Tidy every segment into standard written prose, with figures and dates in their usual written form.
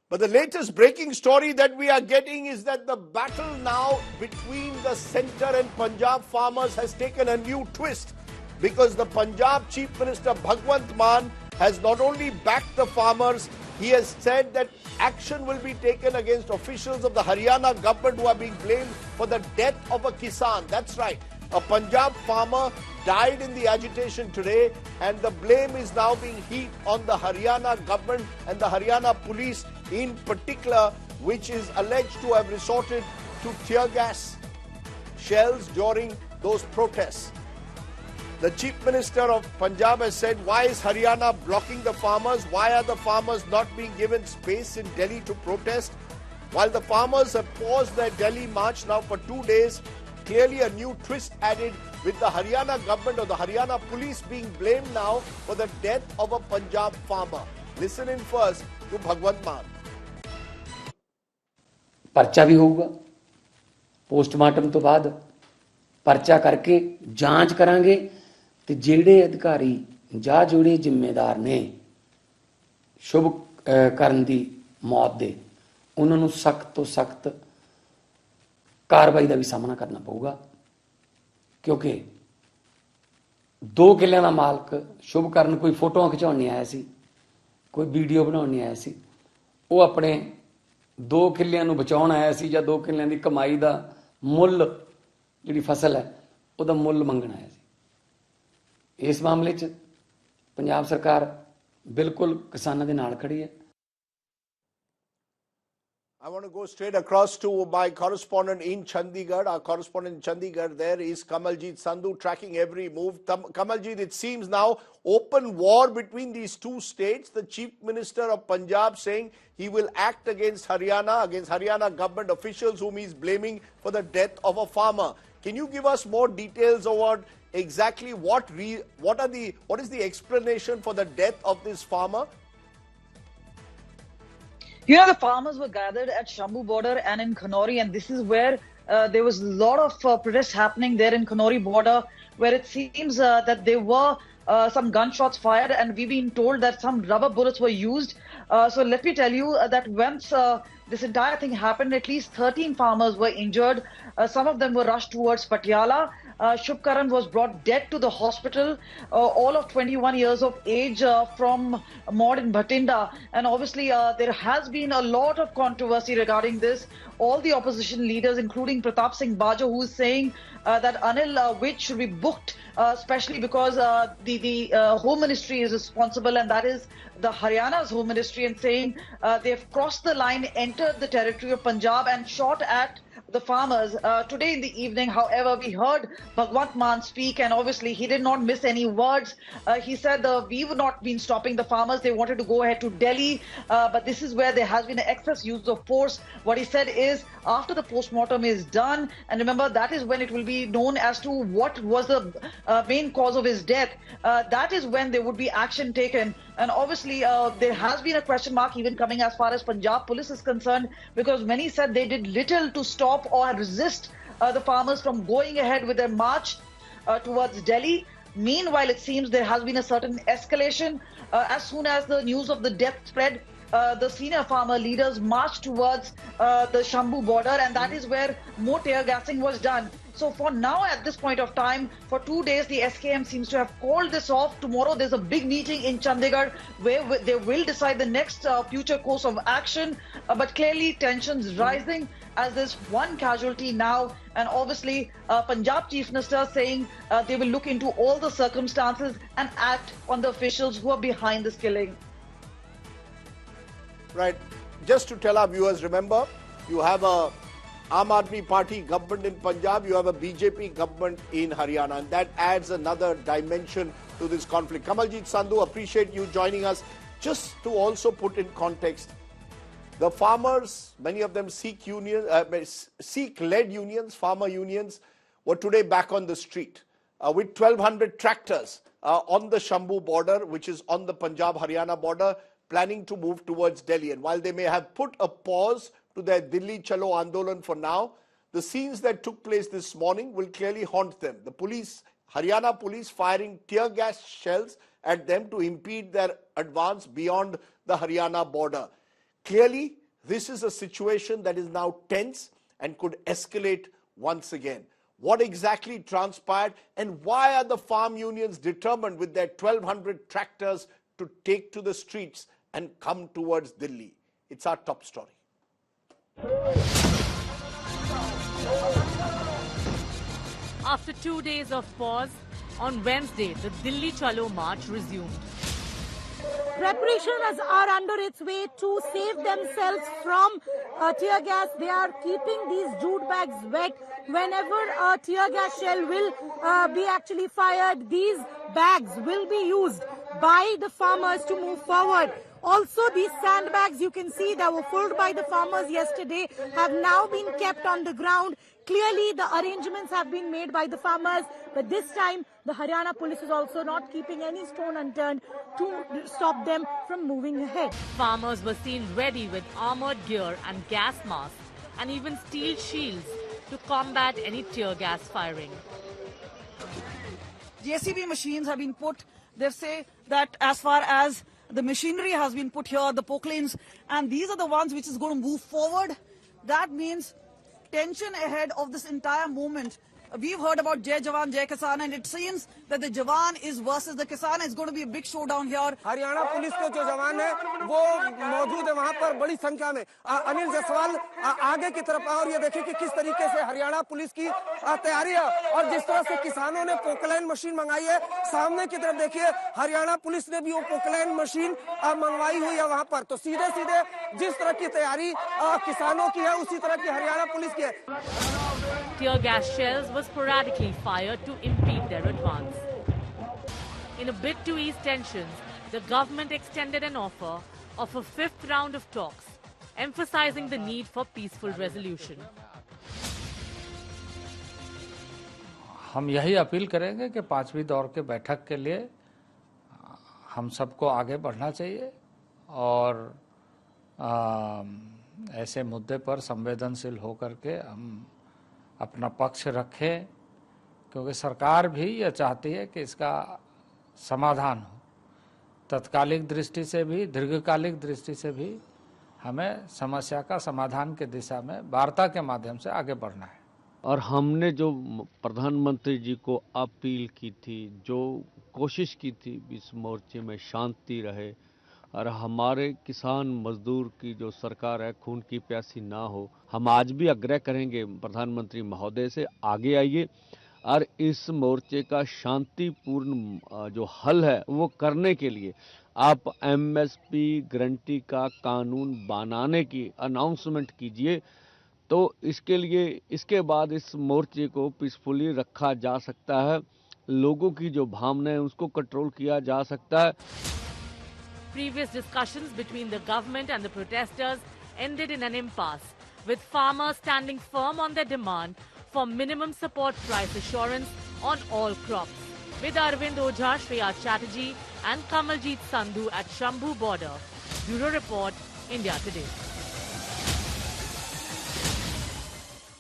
But the latest breaking story that we are getting is that the battle now between the centre and Punjab farmers has taken a new twist, because the Punjab Chief Minister Bhagwant Mann has not only backed the farmers, he has said that action will be taken against officials of the Haryana government who are being blamed for the death of a Kisan. That's right. A Punjab farmer died in the agitation today, and the blame is now being heaped on the Haryana government and the Haryana Police in particular, which is alleged to have resorted to tear gas shells during those protests. The Chief Minister of Punjab has said, why is Haryana blocking the farmers? Why are the farmers not being given space in Delhi to protest? While the farmers have paused their Delhi march now for 2 days, clearly a new twist added with the Haryana government or the Haryana police being blamed now for the death of a Punjab farmer. Listen in first to Bhagwant Mann. पर्चा भी होगा postmortem तो बाद पर्चा करके जांच करांगे ते ਜਿਹੜੇ ਅਧਿਕਾਰੀ ਜਾਂ ਜਿਹੜੇ ਜ਼ਿੰਮੇਦਾਰ ਨੇ ਸ਼ੁਭ ਕਰਨ ਦੀ ਮੌਤ ਦੇ ਉਹਨਾਂ ਨੂੰ ਸਖਤ ਤੋਂ ਸਖਤ ਕਾਰਵਾਈ ਦਾ ਵੀ ਸਾਹਮਣਾ ਕਰਨਾ ਪਊਗਾ, ਕਿਉਂਕਿ 2 ਕਿੱਲਿਆਂ ਦਾ ਮਾਲਕ ਸ਼ੁਭ ਕਰਨ ਕੋਈ ਫੋਟੋਆਂ ਖਿਚਾਉਣ ਨਹੀਂ ਆਇਆ ਸੀ, ਕੋਈ ਵੀਡੀਓ ਬਣਾਉਣ ਨਹੀਂ ਆਇਆ ਸੀ, ਉਹ ਆਪਣੇ 2 ਕਿੱਲਿਆਂ ਨੂੰ ਬਚਾਉਣ ਆਇਆ ਸੀ ਜਾਂ 2 ਕਿੱਲਿਆਂ ਦੀ ਕਮਾਈ ਦਾ ਮੁੱਲ ਜਿਹੜੀ ਫਸਲ ਹੈ ਉਹਦਾ ਮੁੱਲ ਮੰਗਣ ਆਇਆ ਸੀ। ਇਸ ਮਾਮਲੇ 'ਚ ਪੰਜਾਬ ਸਰਕਾਰ ਬਿਲਕੁਲ ਕਿਸਾਨਾਂ ਦੇ ਨਾਲ ਖੜੀ ਹੈ। I want to go straight across to my correspondent in Chandigarh. Our correspondent in Chandigarh there is Kamaljeet Sandhu, tracking every move. Kamaljeet, it seems now open war between these two states. The Chief Minister of Punjab saying he will act against Haryana government officials whom he is blaming for the death of a farmer. Can you give us more details about exactly what is the explanation for the death of this farmer? You know, the farmers were gathered at Shambhu border and in Khanauri, and this is where there was a lot of protests happening there in Khanauri border, where it seems that there were some gunshots fired, and we've been told that some rubber bullets were used. So let me tell you that once this entire thing happened, at least 13 farmers were injured. Some of them were rushed towards Patiala. Shubh Karan was brought dead to the hospital, all of 21 years of age, from Maud in Bhatinda. And obviously there has been a lot of controversy regarding this. All the opposition leaders, including Pratap Singh Bajo, who is saying that Anil Vij should be booked, especially because the Home Ministry is responsible, and that is the Haryana's Home Ministry, and saying they've crossed the line, entered the territory of Punjab and shot at the farmers. Today in the evening, however, we heard Bhagwant Mann speak, and obviously he did not miss any words. He said we would not been stopping the farmers. They wanted to go ahead to Delhi, but this is where there has been an excess use of force. What he said is, after the post-mortem is done, and remember that is when it will be known as to what was the main cause of his death, that is when there would be action taken. And obviously there has been a question mark even coming as far as Punjab Police is concerned, because many said they did little to stop or resist the farmers from going ahead with their march towards Delhi. Meanwhile, it seems there has been a certain escalation. As soon as the news of the death spread, the senior farmer leaders marched towards the Shambhu border, and that is where more tear gassing was done. So for now, at this point of time, for 2 days, the SKM seems to have called this off. Tomorrow, there's a big meeting in Chandigarh where they will decide the next future course of action. But clearly, tensions rising as there's one casualty now. And obviously, Punjab Chief Minister saying they will look into all the circumstances and act on the officials who are behind this killing. Right. Just to tell our viewers, remember, you have a Aam Aadmi Party government in Punjab, you have a BJP government in Haryana, and that adds another dimension to this conflict. Kamaljeet Sandhu, appreciate you joining us. Just to also put in context, the farmers, many of them Sikh-led unions, farmer unions, were today back on the street with 1,200 tractors on the Shambhu border, which is on the Punjab-Haryana border, planning to move towards Delhi. And while they may have put a pause to their Delhi Chalo Andolan for now, the scenes that took place this morning will clearly haunt them. The police, Haryana police, firing tear gas shells at them to impede their advance beyond the Haryana border. Clearly, this is a situation that is now tense and could escalate once again. What exactly transpired, and why are the farm unions determined with their 1,200 tractors to take to the streets and come towards Delhi? It's our top story. After 2 days of pause, on Wednesday, the Delhi Chalo March resumed. Preparations are under its way to save themselves from tear gas. They are keeping these jute bags wet. Whenever a tear gas shell will be actually fired, these bags will be used by the farmers to move forward. Also, these sandbags you can see that were filled by the farmers yesterday have now been kept on the ground. Clearly, the arrangements have been made by the farmers, but this time the Haryana Police is also not keeping any stone unturned to stop them from moving ahead. Farmers were seen ready with armored gear and gas masks and even steel shields to combat any tear gas firing. JCB machines have been put. They say that as far as the machinery has been put here, the pokelanes, and these are the ones which is going to move forward. That means tension ahead of this entire movement. We've heard about Jai Jawan, Jai Kisan, and it seems that the Jawan is versus the Kisan. It's going to be a big showdown here. Haryana police के जो जवान है वो मौजूद है वहाँ पर बड़ी संख्या में। अनिल जायसवाल आगे की तरफ और ये देखिए कि किस तरीके से हरियाणा पुलिस की तैयारी है और जिस तरह से किसानों ने पोकलाइन मशीन मंगाई है। सामने की तरफ देखिए हरियाणा पुलिस ने भी वो पोकलाइन मशीन मंगवाई हुई है वहाँ पर। तो सीधे सीधे जिस तरह की तैयारी किसानों की है उसी तरह की हरियाणा पुलिस की है। Tear gas shells were sporadically fired to impede their advance. In a bid to ease tensions, the government extended an offer of a fifth round of talks, emphasizing the need for peaceful resolution. हम यही appeal करेंगे कि पांचवी दौर के बैठक के लिए हम सबको आगे बढ़ना चाहिए और ऐसे मुद्दे पर संवेदनशील होकर के हम अपना पक्ष रखें, क्योंकि सरकार भी यह चाहती है कि इसका समाधान हो। तत्कालिक दृष्टि से भी दीर्घकालिक दृष्टि से भी हमें समस्या का समाधान के दिशा में वार्ता के माध्यम से आगे बढ़ना है। और हमने जो प्रधानमंत्री जी को अपील की थी, जो कोशिश की थी इस मोर्चे में शांति रहे और हमारे किसान मजदूर की जो सरकार है खून की प्यासी ना हो, हम आज भी आग्रह करेंगे प्रधानमंत्री महोदय से आगे आइए और इस मोर्चे का शांतिपूर्ण जो हल है वो करने के लिए आप एमएसपी गारंटी का कानून बनाने की अनाउंसमेंट कीजिए। तो इसके लिए इसके बाद इस मोर्चे को पीसफुली रखा जा सकता है, लोगों की जो भावना है उसको कंट्रोल किया जा सकता है। Previous discussions between the government and the protesters ended in an impasse, with farmers standing firm on their demand for minimum support price assurance on all crops. With Arvind Ojha, Shreya Chatterjee and Kamaljeet Sandhu at Shambhu border. Bureau Report, India Today.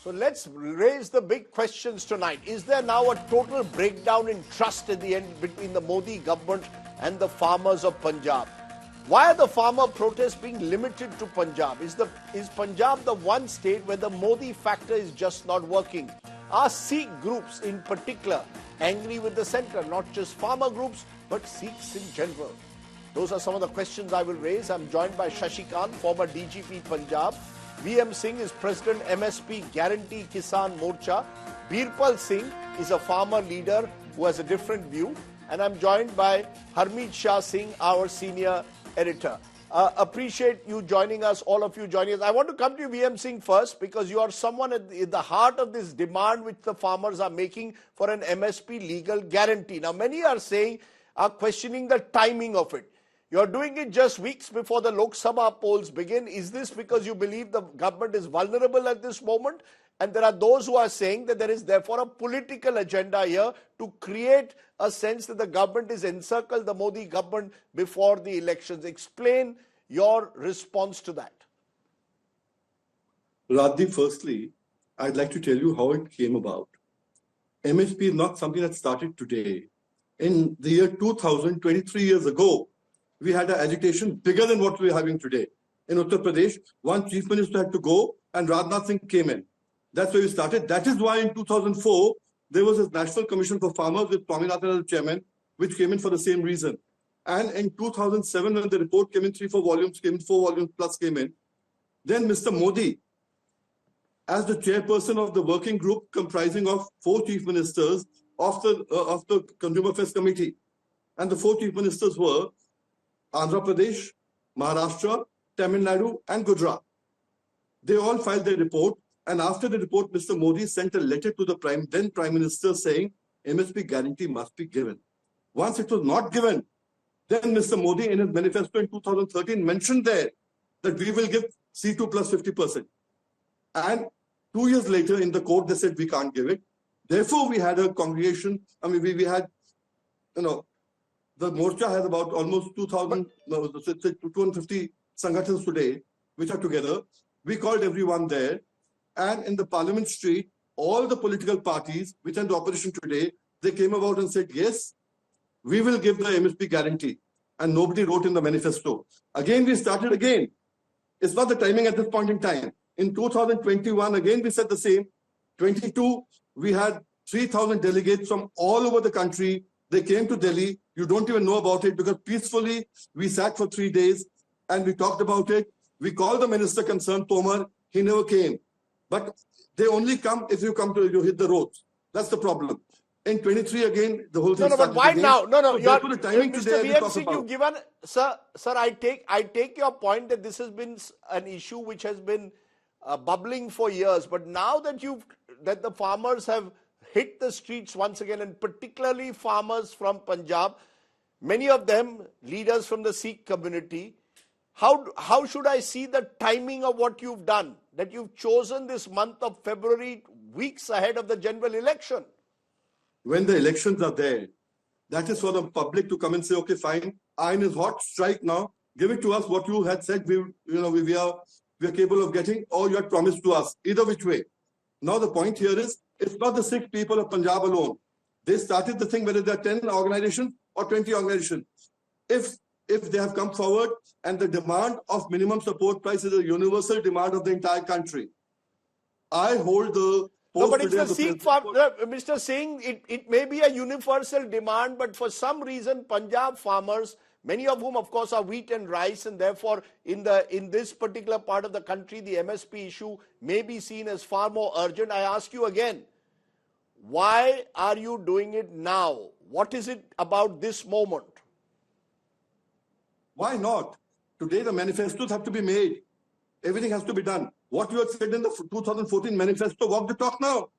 So let's raise the big questions tonight. Is there now a total breakdown in trust at the end between the Modi government and the farmers of Punjab? Why are the farmer protests being limited to Punjab? Is Punjab the one state where the Modi factor is just not working? Are Sikh groups in particular angry with the centre? Not just farmer groups, but Sikhs in general. Those are some of the questions I will raise. I'm joined by Shashikant, former DGP Punjab. VM Singh is President MSP Guarantee Kisan Morcha. Birpal Singh is a farmer leader who has a different view. And I'm joined by Harmeet Shah Singh, our senior editor. Appreciate you joining us, all of you joining us. I want to come to you, VM Singh, first, because you are someone at the heart of this demand which the farmers are making for an MSP legal guarantee. Now, many are questioning the timing of it. You're doing it just weeks before the Lok Sabha polls begin. Is this because you believe the government is vulnerable at this moment? And there are those who are saying that there is therefore a political agenda here to create a sense that the government is encircled the Modi government before the elections. Explain your response to that. Rajdeep, firstly, I'd like to tell you how it came about. MSP is not something that started today. In the year 2000, 23 years ago, we had an agitation bigger than what we're having today. in Uttar Pradesh, one chief minister had to go and Rajnath Singh came in. That's where we started. That is why in 2004, there was a National Commission for Farmers with Swaminathan as chairman, which came in for the same reason. And in 2007, when the report came in, 3-4 volumes came in, 4 volumes plus came in, then Mr. Modi, as the chairperson of the working group comprising of 4 chief ministers of the Consumer Affairs Committee, and the 4 chief ministers were Andhra Pradesh, Maharashtra, Tamil Nadu, and Gujarat. They all filed their report, and after the report, Mr. Modi sent a letter to the then Prime Minister saying MSP guarantee must be given. Once it was not given, then Mr. Modi in his manifesto in 2013 mentioned there that we will give C2 plus 50%. And 2 years later in the court, they said we can't give it. Therefore, we had a congregation. I mean, we had, the Morcha has about almost 250 Sangatans today, which are together. We called everyone there. And in the Parliament Street, all the political parties, which are in the opposition today, they came about and said, yes, we will give the MSP guarantee. And nobody wrote in the manifesto. Again, we started again. It's not the timing at this point in time. In 2021, again, we said the same. 22, we had 3,000 delegates from all over the country. They came to Delhi. You don't even know about it because peacefully we sat for 3 days and we talked about it. We called the minister concerned, Tomar. He never came. But they only come if you hit the roads. That's the problem. In 23 again, the whole thing. No, but why again. now? No, So therefore the timing Mr. today, VM Singh, you've given, sir, I take your point that this has been an issue which has been bubbling for years. But now that the farmers have hit the streets once again, and particularly farmers from Punjab, many of them leaders from the Sikh community, how should I see the timing of what you've done? That you've chosen this month of February, weeks ahead of the general election. When the elections are there, that is for the public to come and say, okay, fine, iron is hot, strike now, give it to us what you had said we are capable of getting, or you had promised to us, either which way. Now the point here is, it's not the Sikh people of Punjab alone. They started the thing, whether there are 10 organizations or 20 organizations. If they have come forward and the demand of minimum support price is a universal demand of the entire country, I hold the no, but it's the Sikh farmer, Mr. Singh, it may be a universal demand, but for some reason, Punjab farmers, many of whom, of course, are wheat and rice, and therefore, in this particular part of the country, the MSP issue may be seen as far more urgent. I ask you again, why are you doing it now? What is it about this moment? Why not? Today, the manifestos have to be made. Everything has to be done. What you had said in the 2014 manifesto, walk the talk now.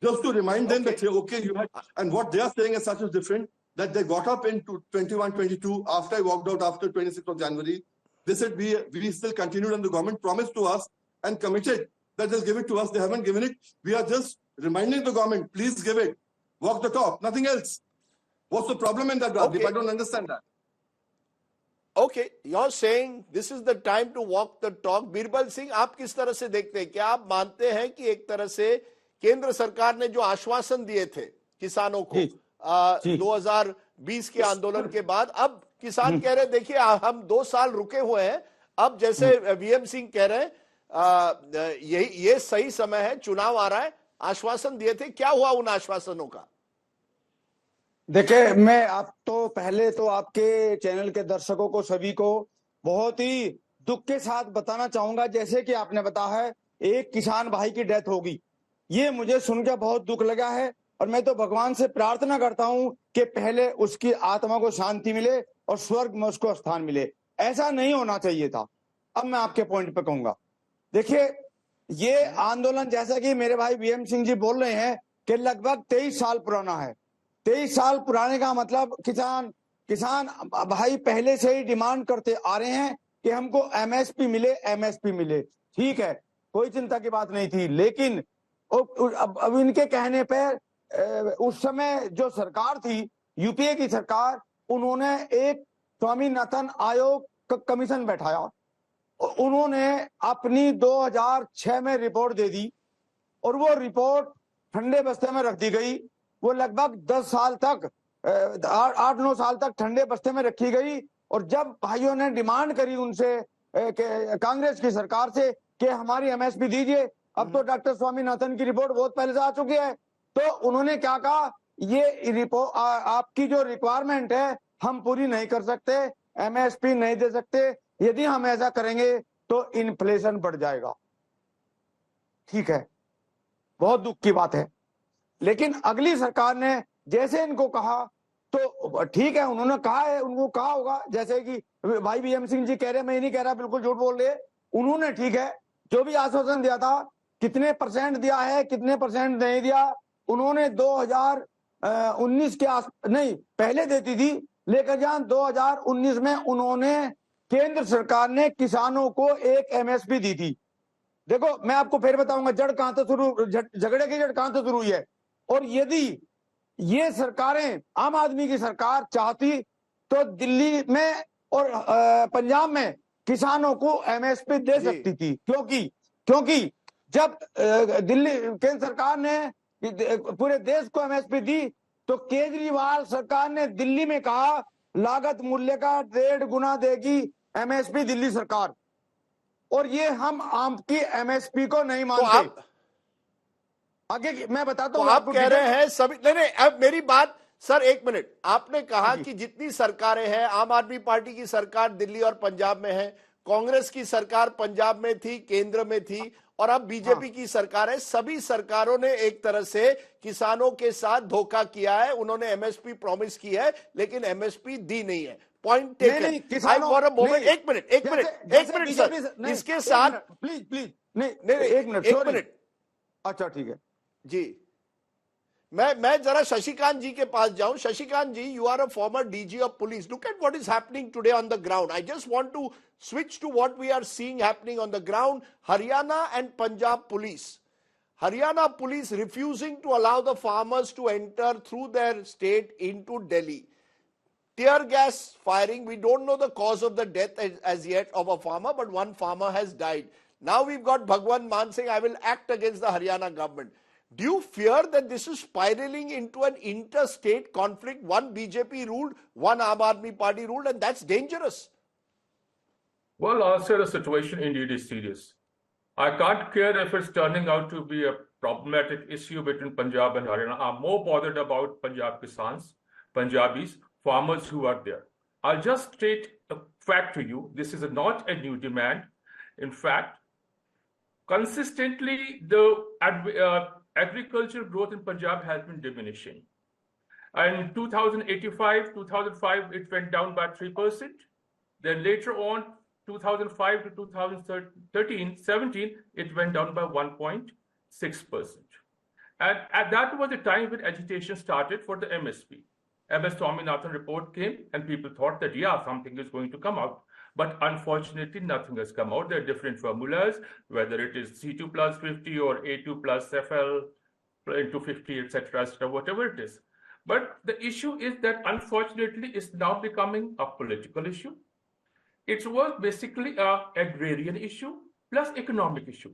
Just to remind them that, okay, you had, and what they are saying as such is different, that they got up in 21, 22, after I walked out after 26th of January. They said, we still continued, and the government promised to us and committed that they'll give it to us. They haven't given it. We are just reminding the government, please give it. Walk the talk, nothing else. What's the problem in that, Rajdeep? I don't understand that. Okay, you're saying this is the time to walk the talk. Birbal Singh, आप किस तरह से देखते हैं? क्या आप मानते हैं कि एक तरह से केंद्र सरकार ने जो आश्वासन दिए थे किसानों को 2020 के आंदोलन के बाद, अब किसान कह रहे देखिए हम 2 साल रुके हुए हैं, अब जैसे वीएम सिंह कह रहे हैं ये सही समय है, चुनाव आ रहा है, आश्वासन दिए थे, क्या हुआ उन आश्वासनों का? देखिए, मैं आप तो पहले तो आपके चैनल के दर्शकों को सभी को बहुत ही दुख के साथ बताना चाहूंगा, जैसे कि आपने बताया है एक किसान भाई की डेथ होगी, ये मुझे सुनकर बहुत दुख लगा है। और मैं तो भगवान से प्रार्थना करता हूं कि पहले उसकी आत्मा को शांति मिले और स्वर्ग में उसको स्थान मिले। ऐसा नहीं होना चाहिए था। अब मैं आपके पॉइंट पे कहूंगा, देखिए ये आंदोलन जैसा कि मेरे भाई वीएम सिंह जी बोल रहे हैं कि लगभग 23 साल पुराना है। 23 साल पुराने का मतलब किसान भाई पहले से ही डिमांड करते आ रहे हैं कि हमको एमएसपी मिले। ठीक है, कोई चिंता की बात नहीं थी, लेकिन अब इनके कहने पर उस समय जो सरकार थी, यूपीए की सरकार, उन्होंने एक स्वामीनाथन आयोग का कमीशन बैठाया। उन्होंने अपनी 2006 में रिपोर्ट दे दी और वो रिपोर्ट ठंडे बस्ते में रख दी गई। वो लगभग 10 साल तक 8-9 साल तक ठंडे बस्ते में रखी गई। और जब भाइयों ने डिमांड करी उनसे कांग्रेस की सरकार से कि हमारी एमएसपी दीजिए। अब तो डॉक्टर स्वामीनाथन की रिपोर्ट बहुत पहले से आ चुकी है। तो उन्होंने क्या कहा, ये रिपोर्ट आपकी जो रिक्वायरमेंट है हम पूरी नहीं कर सकते, एमएसपी नहीं दे सकते। यदि हम ऐसा करेंगे तो इन्फ्लेशन बढ़ जाएगा। ठीक है, बहुत दुख की बात है। लेकिन अगली सरकार ने जैसे इनको कहा तो ठीक है, उन्होंने कहा है, उनको कहा होगा, जैसे कि भाई बीएम सिंह जी कह रहे, मैं ये नहीं कह रहा, बिल्कुल झूठ बोल रहे। उन्होंने ठीक है जो भी आश्वासन दिया था, कितने परसेंट दिया है, कितने परसेंट नहीं दिया, उन्होंने 2019 के नहीं पहले देती थी, लेकर जान 2019 में उन्होंने केंद्र सरकार ने किसानों को एक एमएसपी दी थी। देखो मैं आपको फिर बताऊंगा जड़ कहां से शुरू, झगड़े की जड़ कहां से शुरू हुई है। और यदि ये सरकारें, आम आदमी की सरकार चाहती तो दिल्ली में और पंजाब में किसानों को एमएसपी दे सकती थी, क्योंकि जब दिल्ली केंद्र सरकार ने पूरे देश को एमएसपी दी तो केजरीवाल सरकार ने दिल्ली में कहा लागत मूल्य का 1.5 गुना देगी एमएसपी दिल्ली सरकार। और ये हम आपकी एमएसपी को नहीं मानते। तो आगे मैं बताता हूं। तो आप कह रहे हैं सभी, नहीं, अब मेरी बात सर, एक मिनट। आपने कहा कि जितनी सरकारें हैं, आम आदमी पार्टी की सरकार दिल्ली और पंजाब में है, कांग्रेस की सरकार पंजाब में थी, केंद्र में थी, और अब बीजेपी की सरकार है। सभी सरकारों ने एक तरह से किसानों के साथ धोखा किया है। उन्होंने एमएसपी प्रॉमिस की है लेकिन एमएसपी दी नहीं है। Point taken. एक मिनट सर, इसके साथ प्लीज नहीं, एक मिनट। अच्छा ठीक है जी, मैं जरा शशिकांत जी के पास जाऊं। Shashikant ji, you are a former DG of police. Look at what is happening today on the ground. I just want to switch to what we are seeing happening on the ground. Haryana and Punjab police. Haryana police refusing to allow the farmers to enter through their state into Delhi. Tear gas firing. We don't know the cause of the death as yet of a farmer, but one farmer has died. Now we've got Bhagwant Mann saying, I will act against the Haryana government. Do you fear that this is spiraling into an interstate conflict? One BJP ruled, one Aam Aadmi Party ruled, and that's dangerous. Well, I'll say the situation indeed is serious. I can't care if it's turning out to be a problematic issue between Punjab and Haryana. I'm more bothered about Punjab Kisans, Punjabis, farmers who are there. I'll just state a fact to you. This is not a new demand. In fact, consistently, the agricultural growth in Punjab has been diminishing. In 2005, it went down by 3%. Then later on, 2005 to 2017, it went down by 1.6%. And that was the time when agitation started for the MSP. MS Swaminathan report came and people thought that, yeah, something is going to come out. But unfortunately, nothing has come out. There are different formulas, whether it is C2 plus 50 or A2 plus FL into 50, etc., whatever it is. But the issue is that unfortunately, it's now becoming a political issue. It was basically an agrarian issue plus economic issue.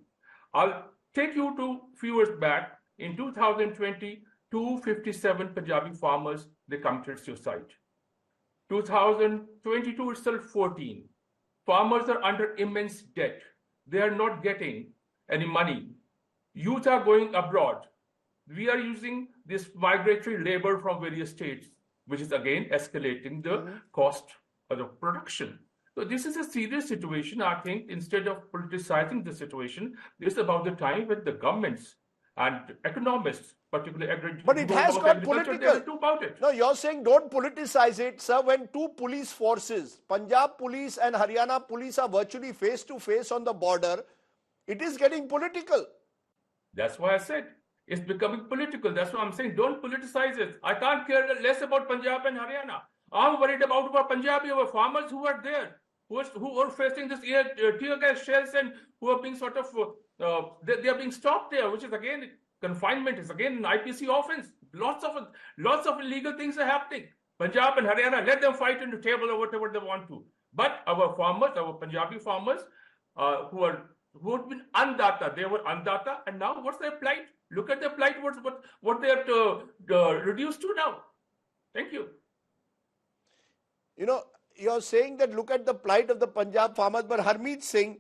I'll take you to a few years back. In 2020, 257 Punjabi farmers, they committed suicide. 2022 itself, 14. Farmers are under immense debt. They are not getting any money. Youth are going abroad. We are using this migratory labor from various states, which is again escalating the cost of the production. So this is a serious situation. I think instead of politicizing the situation, this is about the time when the governments and economists, particularly agriculture, but it has got political. Do about it. No, you're saying don't politicize it, sir. When two police forces, Punjab police and Haryana police, are virtually face to face on the border, it is getting political. That's why I said it's becoming political. That's why I'm saying don't politicize it. I can't care less about Punjab and Haryana. I'm worried about our Punjabi, our farmers who are there, who are facing this tear gas shells and who are being sort of, they are being stopped there, which is again, confinement is again an IPC offense. Lots of illegal things are happening. Punjab and Haryana, let them fight in the table or whatever they want to. But our farmers, our Punjabi farmers, who have been andata, they were andata, and now what's their plight? Look at their plight, what they are reduced to now. Thank you. You know, you're saying that look at the plight of the Punjab farmers, but Harmeet Singh,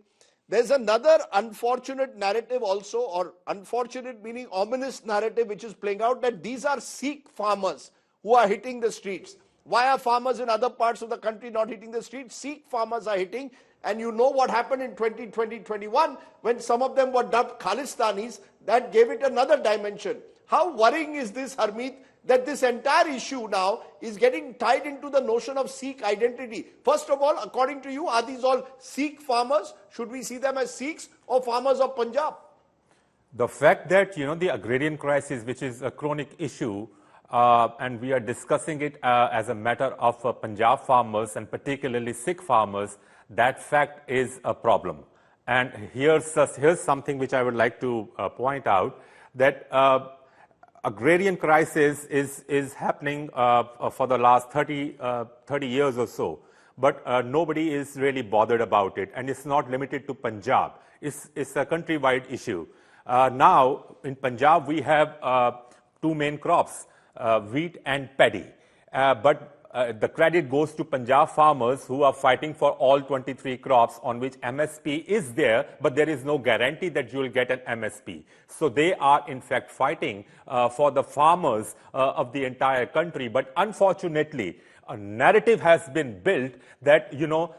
there's another unfortunate narrative also, or unfortunate meaning ominous narrative, which is playing out, that these are Sikh farmers who are hitting the streets. Why are farmers in other parts of the country not hitting the streets? Sikh farmers are hitting, and you know what happened in 2020-21 when some of them were dubbed Khalistanis. That gave it another dimension. How worrying is this, Harmeet, that this entire issue now is getting tied into the notion of Sikh identity? First of all, according to you, are these all Sikh farmers? Should we see them as Sikhs or farmers of Punjab? The fact that, the agrarian crisis, which is a chronic issue, and we are discussing it as a matter of Punjab farmers and particularly Sikh farmers, that fact is a problem. And here's something which I would like to point out, that agrarian crisis is happening for the last 30 years or so, but nobody is really bothered about it, and it's not limited to Punjab. It's a countrywide issue. Now, in Punjab, we have two main crops, wheat and paddy, but the credit goes to Punjab farmers who are fighting for all 23 crops on which MSP is there, but there is no guarantee that you will get an MSP. So they are in fact fighting for the farmers of the entire country. But unfortunately, a narrative has been built that,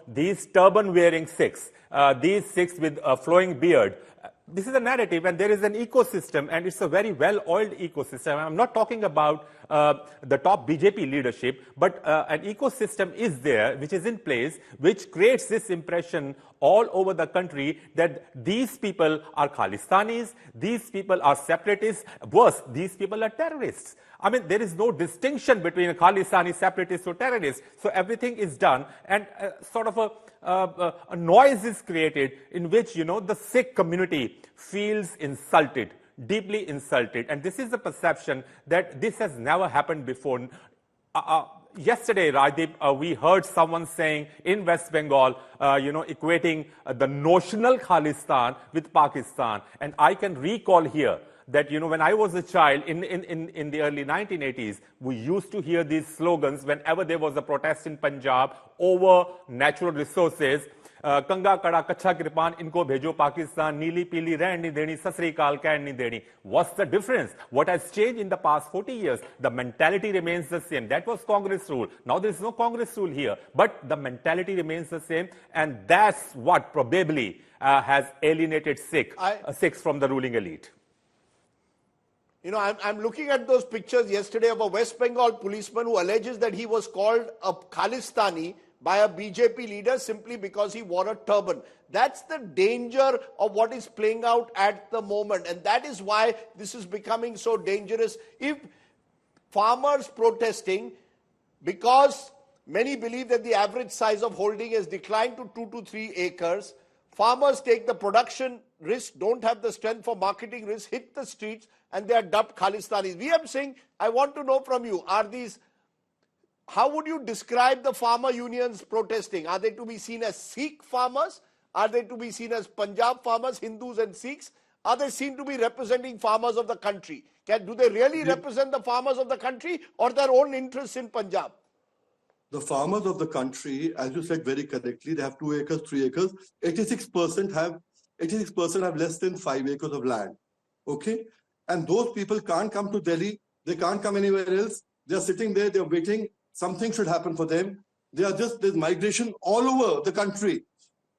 these turban-wearing Sikhs, these Sikhs with a flowing beard, this is a narrative, and there is an ecosystem, and it's a very well-oiled ecosystem. I'm not talking about the top BJP leadership, but an ecosystem is there, which is in place, which creates this impression all over the country that these people are Khalistanis, these people are separatists, worse, these people are terrorists. I mean, there is no distinction between a Khalistani separatist or terrorist. So everything is done, and sort of a noise is created in which, the Sikh community feels insulted, deeply insulted. And this is the perception that this has never happened before. Yesterday, Rajdeep, we heard someone saying in West Bengal, equating the notional Khalistan with Pakistan. And I can recall here that, when I was a child in the early 1980s, we used to hear these slogans whenever there was a protest in Punjab over natural resources. Kanga kada kacha kripan inko bhejo Pakistan, neeli peeli rehn nahi deni, sasri kaal kehn nahi deni. What's the difference? What has changed in the past 40 years? The mentality remains the same. That was Congress rule. Now there is no Congress rule here, but the mentality remains the same, and that's what probably has alienated Sikhs from the ruling elite. I'm looking at those pictures yesterday of a West Bengal policeman who alleges that he was called a Khalistani by a BJP leader simply because he wore a turban. That's the danger of what is playing out at the moment. And that is why this is becoming so dangerous. If farmers protesting, because many believe that the average size of holding has declined to 2 to 3 acres, farmers take the production risk, don't have the strength for marketing risk, hit the streets, and they are dubbed Khalistanis. VM Singh, I want to know from you, how would you describe the farmer unions protesting? Are they to be seen as Sikh farmers? Are they to be seen as Punjab farmers, Hindus and Sikhs? Are they seen to be representing farmers of the country? Do they really represent the farmers of the country or their own interests in Punjab? The farmers of the country, as you said very correctly, they have 2 acres, 3 acres. 86% have less than 5 acres of land. Okay? And those people can't come to Delhi. They can't come anywhere else. They're sitting there, they're waiting. Something should happen for them. There's migration all over the country.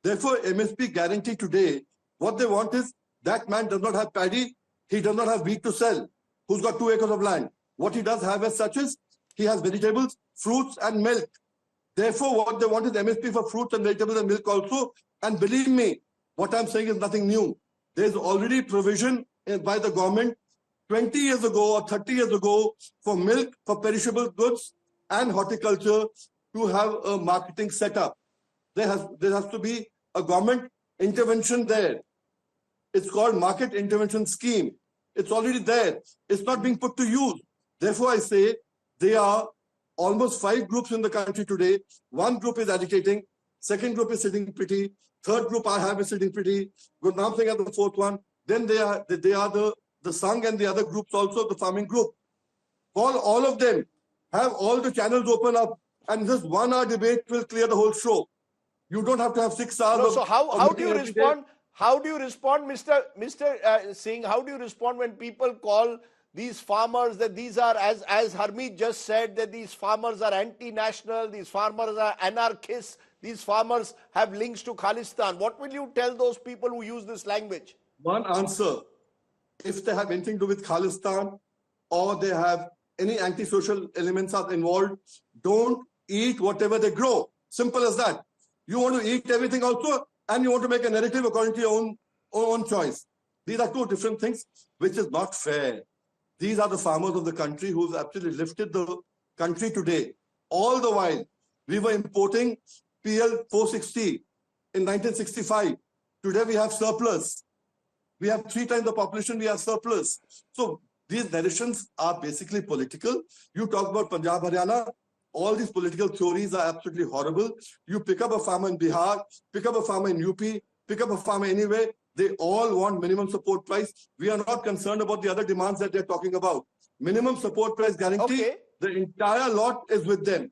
Therefore, MSP guarantee today, what they want is that man does not have paddy, he does not have wheat to sell, who's got 2 acres of land. What he does have as such is, he has vegetables, fruits and milk. Therefore, what they want is MSP for fruits and vegetables and milk also. And believe me, what I'm saying is nothing new. There's already provision by the government 20 years ago or 30 years ago for milk, for perishable goods and horticulture to have a marketing setup. There has to be a government intervention there. It's called Market Intervention Scheme. It's already there. It's not being put to use. Therefore, I say there are almost 5 groups in the country today. One group is agitating. Second group is sitting pretty. Third group I have is sitting pretty. Gurnaam Singh is the fourth one. Then they are the Sangh and the other groups also, the farming group. All of them have all the channels open up and just 1 hour debate will clear the whole show. You don't have to have 6 hours. No, so how do you respond? How do you respond, Mr. Singh? How do you respond when people call these farmers that these are, as Harmeet just said, that these farmers are anti-national, these farmers are anarchists, these farmers have links to Khalistan? What will you tell those people who use this language? One answer: if they have anything to do with Khalistan or they have any anti-social elements are involved, don't eat whatever they grow. Simple as that. You want to eat everything also, and you want to make a narrative according to your own choice. These are two different things, which is not fair. These are the farmers of the country who've actually lifted the country today. All the while, we were importing PL 460 in 1965. Today we have surplus. We have 3 times the population, we have surplus. So these narrations are basically political. You talk about Punjab, Haryana, all these political theories are absolutely horrible. You pick up a farmer in Bihar, pick up a farmer in UP, pick up a farmer anywhere, they all want minimum support price. We are not concerned about the other demands that they're talking about. Minimum support price guarantee, okay. The entire lot is with them.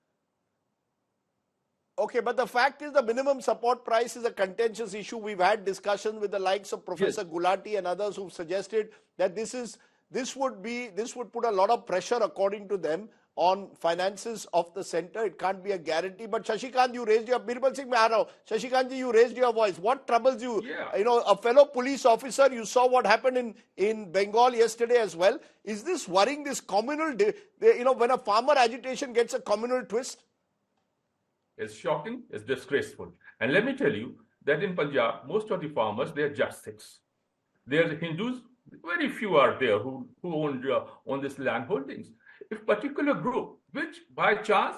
Okay, but the fact is the minimum support price is a contentious issue. We've had discussions with the likes of Professor Gulati and others who've suggested that this would put a lot of pressure, according to them, on finances of the center. It can't be a guarantee. But Shashikant, you raised your, Birbal Singh, Shashikant ji, you raised your voice. What troubles you? Yeah. You know, a fellow police officer, you saw what happened in Bengal yesterday as well. Is this worrying, this communal, when a farmer agitation gets a communal twist? It's shocking, it's disgraceful. And let me tell you that in Punjab, most of the farmers, they are just Sikhs. They are Hindus, very few are there who own this land holdings. If particular group, which by chance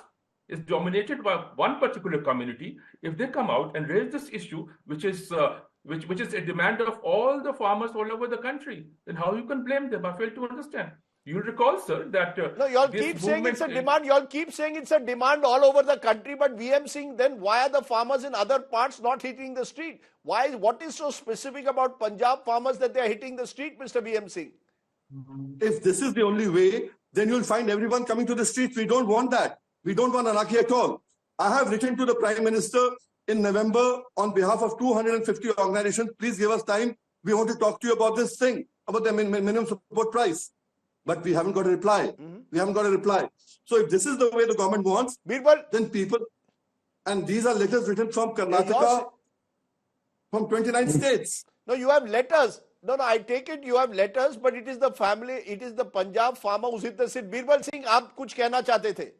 is dominated by one particular community, if they come out and raise this issue, which is a demand of all the farmers all over the country, then how you can blame them? I fail to understand. You'll recall, sir, that no, y'all keep saying it's a demand. Y'all keep saying it's a demand all over the country, but VM Singh, then why are the farmers in other parts not hitting the street? Why? What is so specific about Punjab farmers that they are hitting the street, Mr. VM Singh? If this is the only way, then you'll find everyone coming to the streets. We don't want that. We don't want anarchy at all. I have written to the Prime Minister in November on behalf of 250 organizations. Please give us time. We want to talk to you about this thing, about the minimum support price. But we haven't got a reply. We haven't got a reply. So if this is the way the government wants, then people, and these are letters written from Karnataka, from 29 states. No, you have letters. No, I take it you have letters, but it is the family, it is the Punjab farmer who's hit the seat. Birbal Singh, आप कुछ कहना चाहते थे?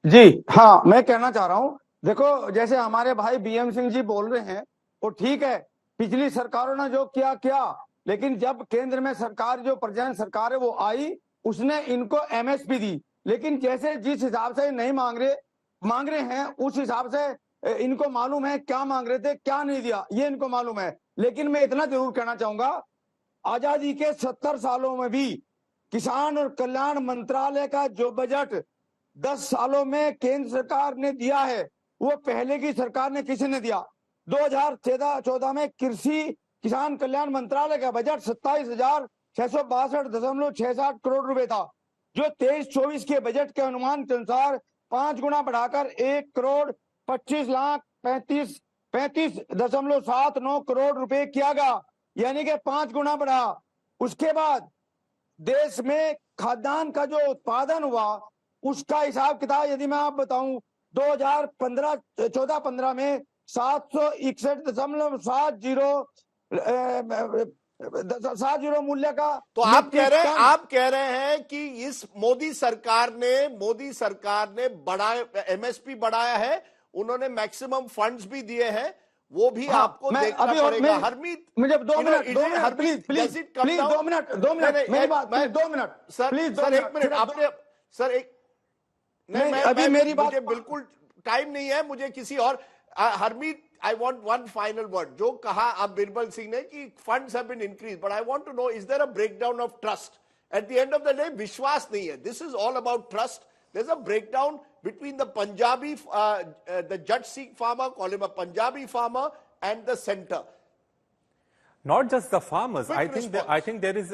जी, हाँ, मैं कहना चाह रहा हूँ. देखो, जैसे हमारे भाई बीएम सिंह जी बोल रहे हैं, वो ठीक है. पिछली सरकारों ने जो किया, लेकिन जब केंद्र में सरकार, जो प्रेजेंट सरकार है, वो आई, उसने इनको एमएसपी दी. लेकिन जैसे जिस हिसाब से नहीं मांग रहे हैं, उस हिसाब से इनको मालूम है क्या मांग रहे थे, क्या नहीं दिया, ये इनको मालूम है. लेकिन मैं इतना जरूर कहना चाहूंगा, आजादी के 70 सालों में भी किसान और कल्याण मंत्रालय का जो बजट 10 सालों में केंद्र सरकार ने दिया है, वो पहले की सरकार ने किसी ने दिया. 2014 में कृषि किसान कल्याण मंत्रालय का बजट 27,662.67 करोड़ रुपए था, जो 23-24 के बजट के अनुमान के अनुसार 5 गुना बढ़ाकर 1,25,35,79 करोड़ रुपए किया गया, यानी कि 5 गुना बढ़ा. उसके बाद देश में खाद्यान्न का जो उत्पादन हुआ, उसका हिसाब किताब यदि मैं आप बताऊं, 2014-15 में 761.70 मूल्य का. तो आप कह रहे हैं कि इस मोदी सरकार ने एमएसपी बढ़ाया है, उन्होंने मैक्सिमम फंड्स भी दिए हैं, वो भी आपको देखना पड़ेगा. हरमीत, मुझे 2 मिनट प्लीज 2 मिनट मेरी बात, 2 मिनट सर, एक मिनट आपने सर एक नहीं, अभी मेरी बात, मुझे बिल्कुल टाइम नहीं है, मुझे किसी और. Harmeet, I want one final word. जो कहा आप बिरबल सिंह ने कि funds have been increased, but I want to know, is there a breakdown of trust? At the end of the day, विश्वास नहीं है. This is all about trust. There's a breakdown between the Punjabi, the Jat Sikh farmer, call him a Punjabi farmer, and the center. Not just the farmers. Quick I think there is,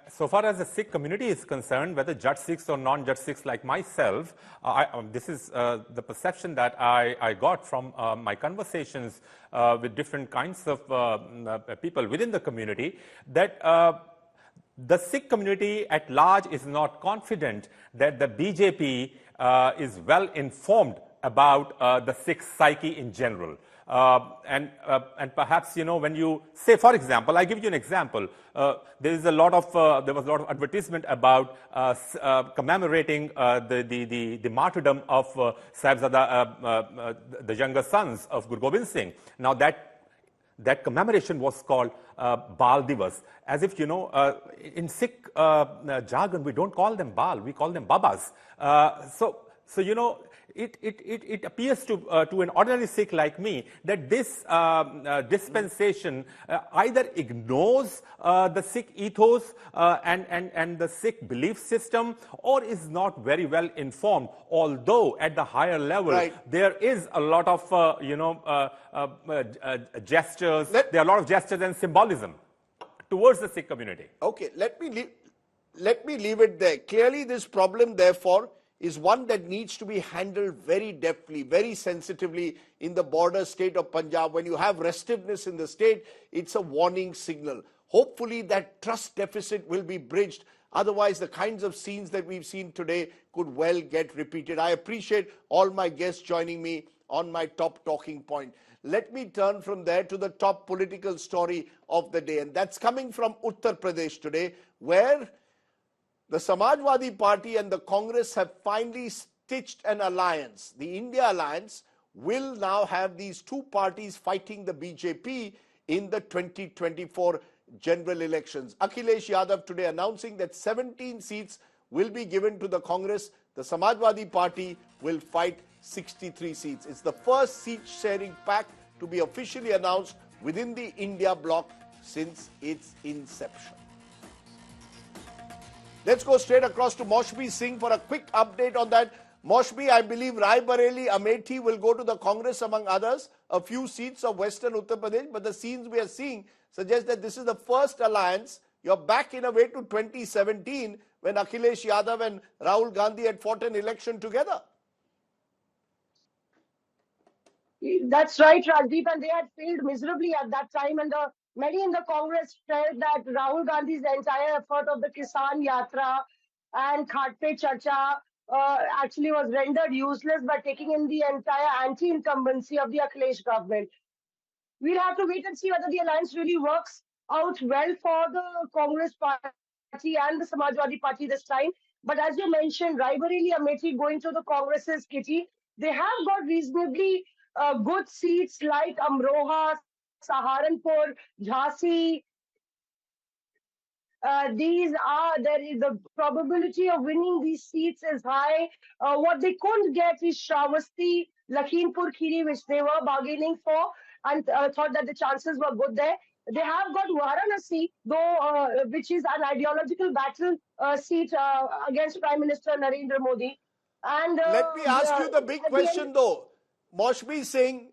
so far as the Sikh community is concerned, whether Jat Sikhs or non-Jat Sikhs like myself, this is the perception that I got from my conversations with different kinds of people within the community, that the Sikh community at large is not confident that the BJP is well informed about the Sikh psyche in general. And perhaps, you know, when you say, for example, I give you an example. There was a lot of advertisement about commemorating the martyrdom of Sahibzada, the younger sons of Guru Gobind Singh. Now that commemoration was called Bal Divas, as if, you know, in Sikh jargon, we don't call them Bal, we call them Babas. So you know, it appears to an ordinary Sikh like me that this dispensation either ignores the Sikh ethos and the Sikh belief system, or is not very well informed, although at the higher level there is a lot of gestures, there are a lot of gestures and symbolism towards the Sikh community. Okay, let me leave it there. Clearly this problem, therefore, is one that needs to be handled very deftly, very sensitively in the border state of Punjab. When you have restiveness in the state, it's a warning signal. Hopefully that trust deficit will be bridged. Otherwise, the kinds of scenes that we've seen today could well get repeated. I appreciate all my guests joining me on my top talking point. Let me turn from there to the top political story of the day. And that's coming from Uttar Pradesh today, where the Samajwadi Party and the Congress have finally stitched an alliance. The India Alliance will now have these two parties fighting the BJP in the 2024 general elections. Akhilesh Yadav today announcing that 17 seats will be given to the Congress. The Samajwadi Party will fight 63 seats. It's the first seat-sharing pact to be officially announced within the India bloc since its inception. Let's go straight across to Moshbi Singh for a quick update on that. Moshbi, I believe Rai Bareli, Amethi will go to the Congress among others, a few seats of Western Uttar Pradesh, but the scenes we are seeing suggest that this is the first alliance. You're back in a way to 2017 when Akhilesh Yadav and Rahul Gandhi had fought an election together. That's right, Rajdeep, and they had failed miserably at that time, and many in the Congress felt that Rahul Gandhi's entire effort of the Kisan Yatra and Ghat Pe Charcha actually was rendered useless by taking in the entire anti-incumbency of the Akhilesh government. We'll have to wait and see whether the alliance really works out well for the Congress party and the Samajwadi Party this time. But as you mentioned, Rai Bareli, Amethi going to the Congress's kitty, they have got reasonably good seats like Amroha, Saharanpur, Jhansi. The probability of winning these seats is high. What they couldn't get is Shravasti, Lakhimpur Kheri, which they were bargaining for, and thought that the chances were good there. They have got Varanasi, though, which is an ideological battle seat against Prime Minister Narendra Modi. And let me ask you the big question, though. Moshbi Singh,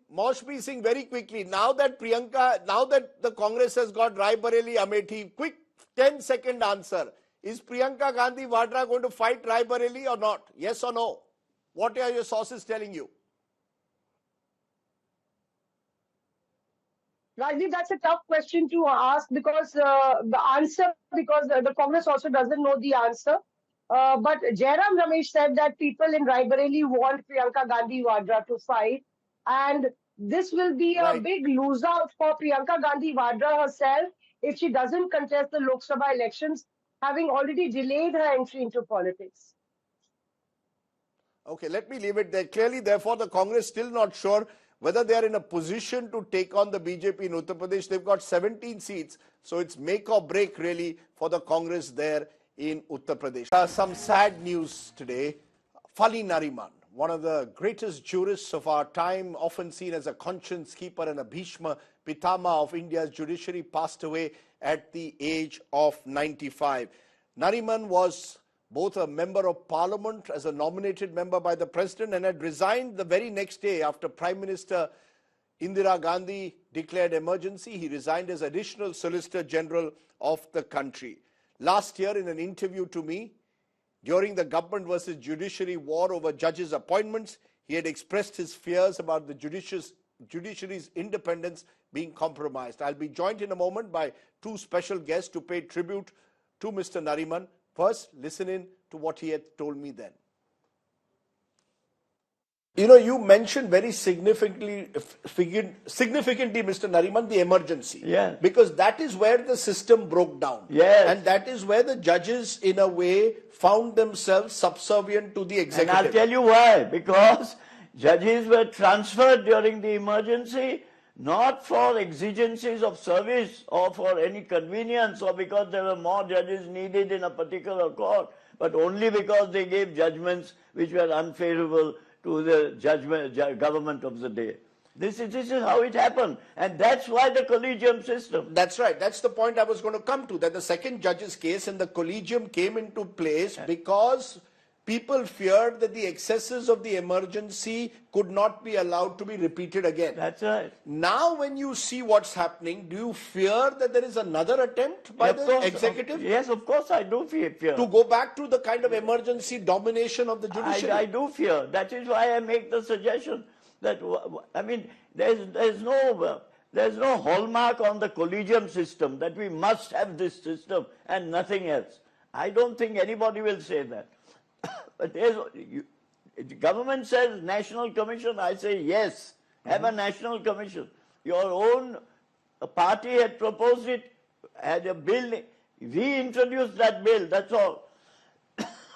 very quickly. Now that the Congress has got Rai Bareli, Amethi, quick 10-second answer. Is Priyanka Gandhi Vadra going to fight Rai Bareli or not? Yes or no? What are your sources telling you? Rajdeep, that's a tough question to ask because the Congress also doesn't know the answer. But Jairam Ramesh said that people in Rai Bareli want Priyanka Gandhi Vadra to fight, and this will be a big lose out for Priyanka Gandhi Vadra herself if she doesn't contest the Lok Sabha elections, having already delayed her entry into politics. Okay, let me leave it there. Clearly, therefore, the Congress still not sure whether they are in a position to take on the BJP in Uttar Pradesh. They've got 17 seats, so it's make or break really for the Congress there in Uttar Pradesh. Some sad news today. Fali Nariman, one of the greatest jurists of our time, often seen as a conscience keeper and a Bhishma Pitama of India's judiciary, passed away at the age of 95. Nariman was both a member of parliament as a nominated member by the president and had resigned the very next day after Prime Minister Indira Gandhi declared emergency. He resigned as Additional Solicitor General of the country. Last year, in an interview to me, during the government versus judiciary war over judges' appointments, he had expressed his fears about the judiciary's independence being compromised. I'll be joined in a moment by two special guests to pay tribute to Mr. Nariman. First, listen in to what he had told me then. You know, you mentioned very significantly, Mr. Nariman, the emergency. Yes. Because that is where the system broke down. Yes. And that is where the judges, in a way, found themselves subservient to the executive. And I'll tell you why. Because judges were transferred during the emergency, not for exigencies of service or for any convenience or because there were more judges needed in a particular court, but only because they gave judgments which were unfavorable to the government of the day. This is how it happened. And that's why the collegium system. That's right. That's the point I was going to come to, that the second judge's case and the collegium came into place because people feared that the excesses of the emergency could not be allowed to be repeated again. That's right. Now when you see what's happening, do you fear that there is another attempt by the executive? Yes, of course I do fear. To go back to the kind of emergency domination of the judiciary? I do fear. That is why I make the suggestion that, I mean, there's no hallmark on the collegium system that we must have this system and nothing else. I don't think anybody will say that. But the government says national commission, I say yes, have a national commission. Your own party had proposed it, had a bill, reintroduced that bill, that's all.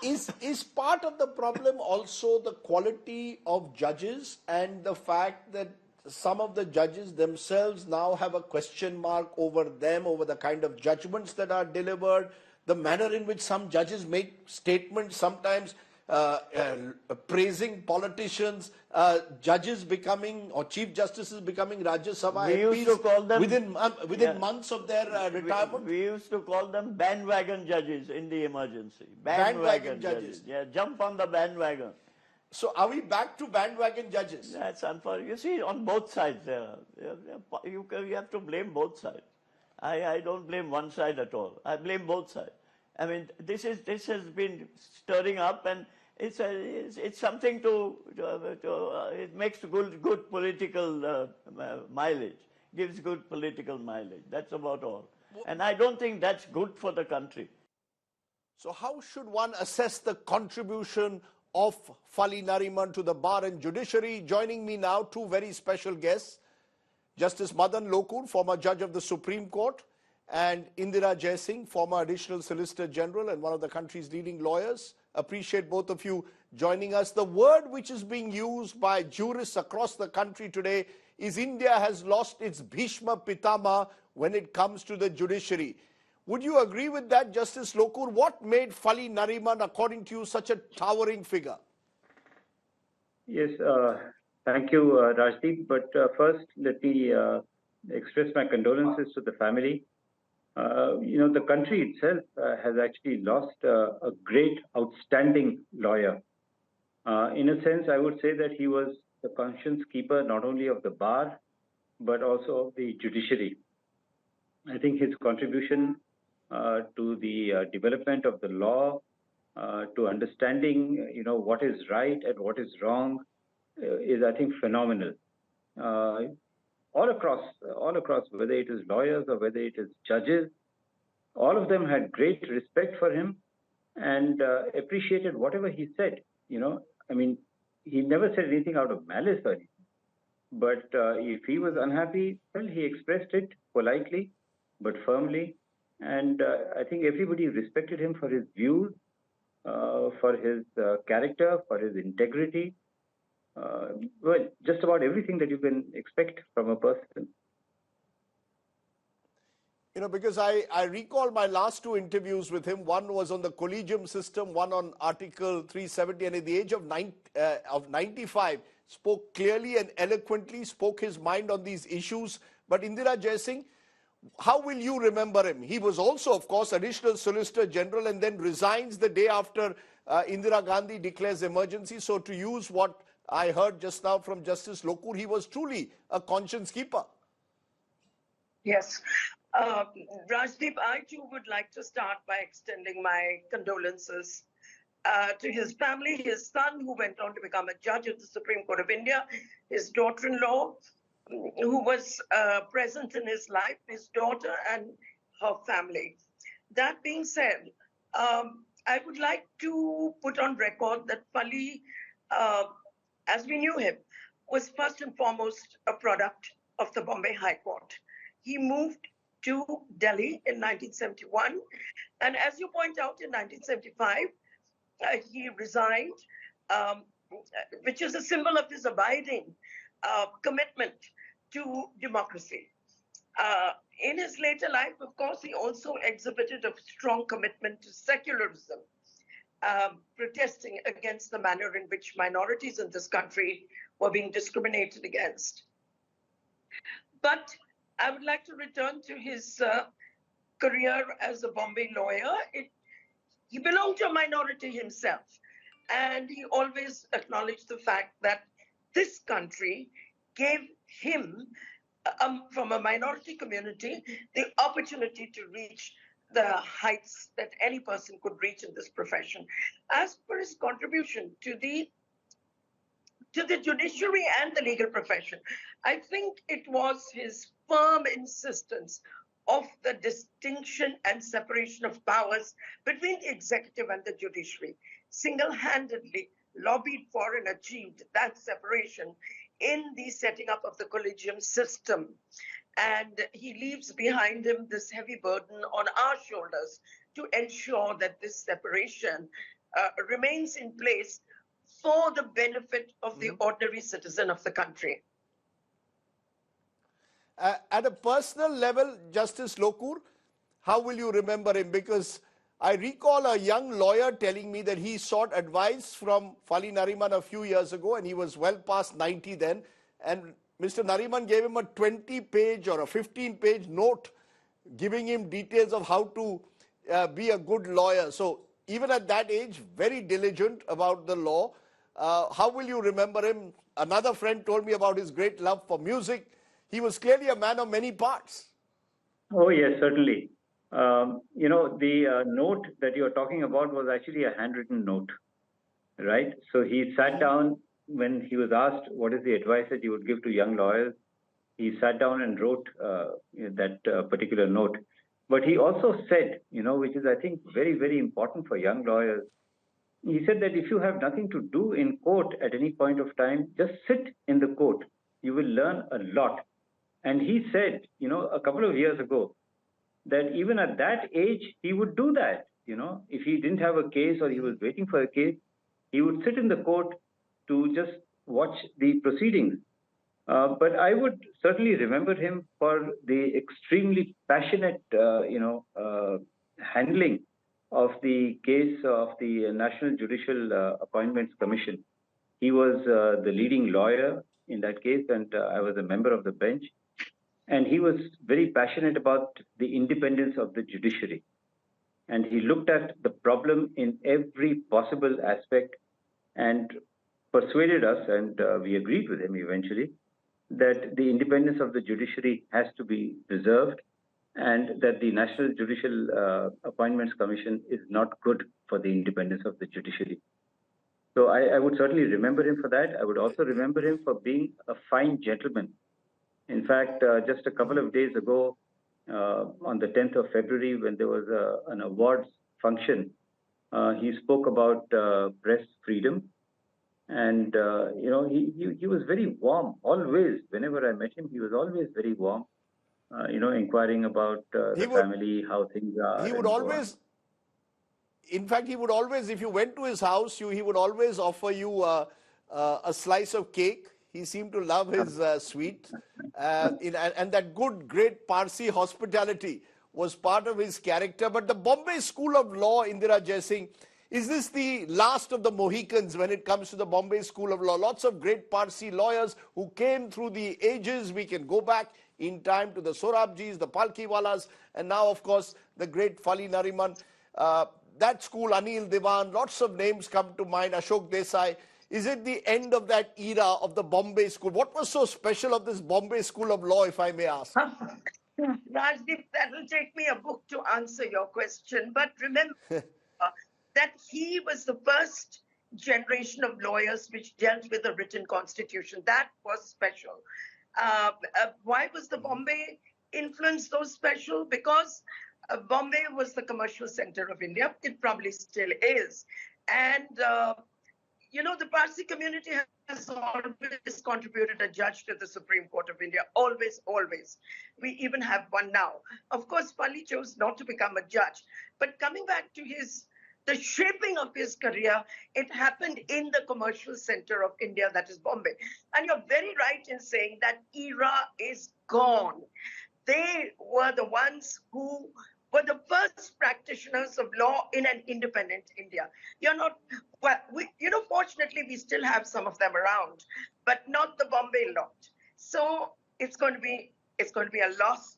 Is part of the problem also the quality of judges and the fact that some of the judges themselves now have a question mark over them, over the kind of judgments that are delivered, the manner in which some judges make statements, sometimes praising politicians, judges becoming, or chief justices becoming Rajya Sabha MPs within months of their retirement? We used to call them bandwagon judges in the emergency. Bandwagon judges. Yeah, jump on the bandwagon. So are we back to bandwagon judges? That's unfortunate. You see, on both sides, you have to blame both sides. I don't blame one side at all. I blame both sides. I mean, this has been stirring up, and it's something it makes good political mileage, gives good political mileage. That's about all. And I don't think that's good for the country. So how should one assess the contribution of Fali Nariman to the bar and judiciary? Joining me now, two very special guests, Justice Madan Lokur, former judge of the Supreme Court, and Indira Jaisingh, former Additional Solicitor General and one of the country's leading lawyers. Appreciate both of you joining us. The word which is being used by jurists across the country today is India has lost its Bhishma Pitama when it comes to the judiciary. Would you agree with that, Justice Lokur? What made Fali Nariman, according to you, such a towering figure? Yes, thank you, Rajdeep. But first, let me express my condolences to the family. The country itself has actually lost a great, outstanding lawyer. In a sense, I would say that he was the conscience keeper not only of the bar, but also of the judiciary. I think his contribution to the development of the law, to understanding, what is right and what is wrong, is, I think, phenomenal. All across, whether it is lawyers or whether it is judges, all of them had great respect for him and appreciated whatever he said. I mean, he never said anything out of malice or anything. But if he was unhappy, well, he expressed it politely but firmly. And I think everybody respected him for his views, for his character, for his integrity. Well, just about everything that you can expect from a person. Because I recall my last two interviews with him. One was on the collegium system, one on Article 370, and at the age of 95, spoke clearly and eloquently, spoke his mind on these issues. But Indira Jaisingh, how will you remember him? He was also, of course, Additional Solicitor General and then resigns the day after Indira Gandhi declares emergency. So to use what I heard just now from Justice Lokur, he was truly a conscience keeper. Yes. Rajdeep, I too would like to start by extending my condolences to his family, his son, who went on to become a judge of the Supreme Court of India, his daughter-in-law, who was present in his life, his daughter and her family. That being said, I would like to put on record that Fali, as we knew him, was first and foremost a product of the Bombay High Court. He moved to Delhi in 1971, and as you point out, in 1975, he resigned, which is a symbol of his abiding commitment to democracy. In his later life, of course, he also exhibited a strong commitment to secularism, protesting against the manner in which minorities in this country were being discriminated against. But I would like to return to his career as a Bombay lawyer. He belonged to a minority himself, and he always acknowledged the fact that this country gave him, from a minority community, the opportunity to reach the heights that any person could reach in this profession. As for his contribution to the judiciary and the legal profession, I think it was his firm insistence of the distinction and separation of powers between the executive and the judiciary, single-handedly lobbied for and achieved that separation in the setting up of the collegium system. And he leaves behind him this heavy burden on our shoulders to ensure that this separation remains in place for the benefit of the ordinary citizen of the country. At a personal level, Justice Lokur, how will you remember him? Because I recall a young lawyer telling me that he sought advice from Fali Nariman a few years ago, and he was well past 90 then, and Mr. Nariman gave him a 20-page or a 15-page note giving him details of how to be a good lawyer. So even at that age, very diligent about the law. How will you remember him? Another friend told me about his great love for music. He was clearly a man of many parts. Oh, yes, certainly. You know, the note that you're talking about was actually a handwritten note, right? So he sat down when he was asked what is the advice that you would give to young lawyers. He sat down and wrote that particular note. But he also said, you know, which is, I think, very, very important for young lawyers. He said that if you have nothing to do in court at any point of time, just sit in the court. You will learn a lot. And he said, you know, a couple of years ago, that even at that age, he would do that. You know, if he didn't have a case or he was waiting for a case, he would sit in the court to just watch the proceedings. But I would certainly remember him for the extremely passionate, handling of the case of the National Judicial Appointments Commission. He was the leading lawyer in that case, and I was a member of the bench. And he was very passionate about the independence of the judiciary. And he looked at the problem in every possible aspect and persuaded us, and we agreed with him eventually, that the independence of the judiciary has to be preserved and that the National Judicial Appointments Commission is not good for the independence of the judiciary. So I would certainly remember him for that. I would also remember him for being a fine gentleman. In fact, just a couple of days ago, on the 10th of February, when there was an awards function, he spoke about press freedom. And, he was very warm, always. Whenever I met him, he was always very warm, inquiring about the family, how things are. He would always, in fact, he would always, if you went to his house, he would always offer you a slice of cake. He seemed to love his sweet. And that good, great Parsi hospitality was part of his character. But the Bombay School of Law, Indira Jaisingh, is this the last of the Mohicans when it comes to the Bombay School of Law? Lots of great Parsi lawyers who came through the ages. We can go back in time to the Sorabjis, the Palkiwalas, and now, of course, the great Fali Nariman. That school, Anil Diwan, lots of names come to mind, Ashok Desai. Is it the end of that era of the Bombay School? What was so special of this Bombay School of Law, if I may ask? Rajdeep, that will take me a book to answer your question. But remember that he was the first generation of lawyers which dealt with a written constitution. That was special. Why was the Bombay influence so special? Because Bombay was the commercial center of India. It probably still is. And the Parsi community has always contributed a judge to the Supreme Court of India. Always, always. We even have one now. Of course, Pali chose not to become a judge. But coming back to the shaping of his career, it happened in the commercial center of India, that is Bombay. And you're very right in saying that era is gone. They were the ones who were the first practitioners of law in an independent India. Fortunately, we still have some of them around, but not the Bombay lot. So it's going to be a loss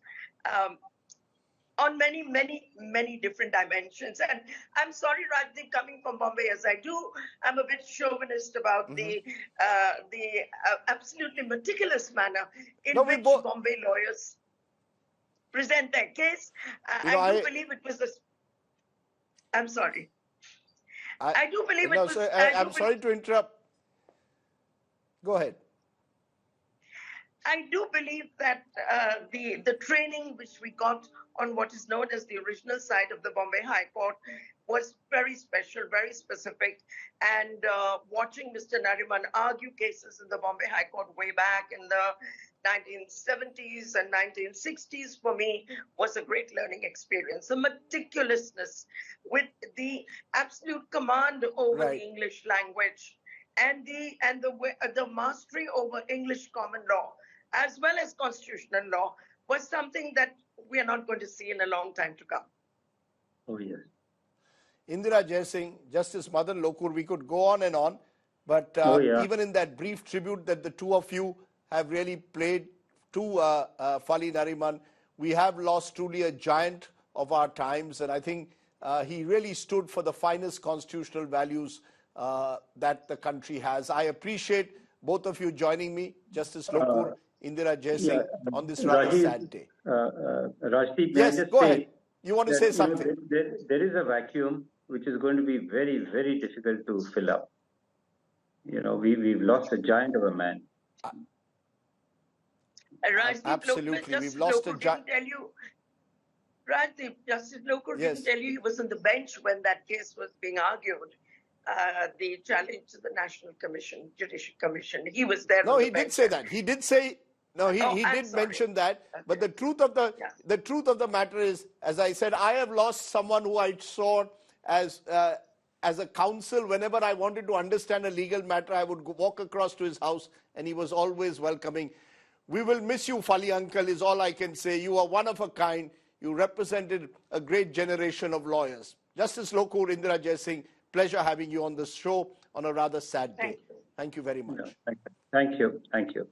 on many, many, many different dimensions. And I'm sorry, Rajdeep, coming from Bombay as I do, I'm a bit chauvinist about the absolutely meticulous manner in which Bombay lawyers present their case. I do believe it was I'm sorry. I do believe it was... I'm sorry to interrupt. Go ahead. I do believe that the training which we got on what is known as the original side of the Bombay High Court was very special, very specific. And watching Mr. Nariman argue cases in the Bombay High Court way back in the 1970s and 1960s for me was a great learning experience. The meticulousness with the absolute command over the English language and the mastery over English common law as well as constitutional law was something that we are not going to see in a long time to come. Oh, yes. Indira Jaisingh, Justice Madan Lokur, we could go on and on, but even in that brief tribute that the two of you have really played to Fali Nariman, we have lost truly a giant of our times, and I think he really stood for the finest constitutional values that the country has. I appreciate both of you joining me, Justice Lokur, Indira Jaisingh, on this rather sad day. Rajdeep, yes, go ahead. You want to say something? There is a vacuum which is going to be very, very difficult to fill up. We've lost a giant of a man. Rajdeep, absolutely, we've lost a giant. Rajdeep, Justice Lokur didn't tell you he was on the bench when that case was being argued. The challenge to the National Commission, Judicial Commission. He was there. No, he did say that. He did say. No, he did mention that. Okay. But the truth of the matter is, as I said, I have lost someone who I saw as a counsel. Whenever I wanted to understand a legal matter, I would walk across to his house, and he was always welcoming. We will miss you, Fali uncle, is all I can say. You are one of a kind. You represented a great generation of lawyers. Justice Lokur, Indira Jaisingh, pleasure having you on this show on a rather sad day. Thank you very much. Thank you. Thank you.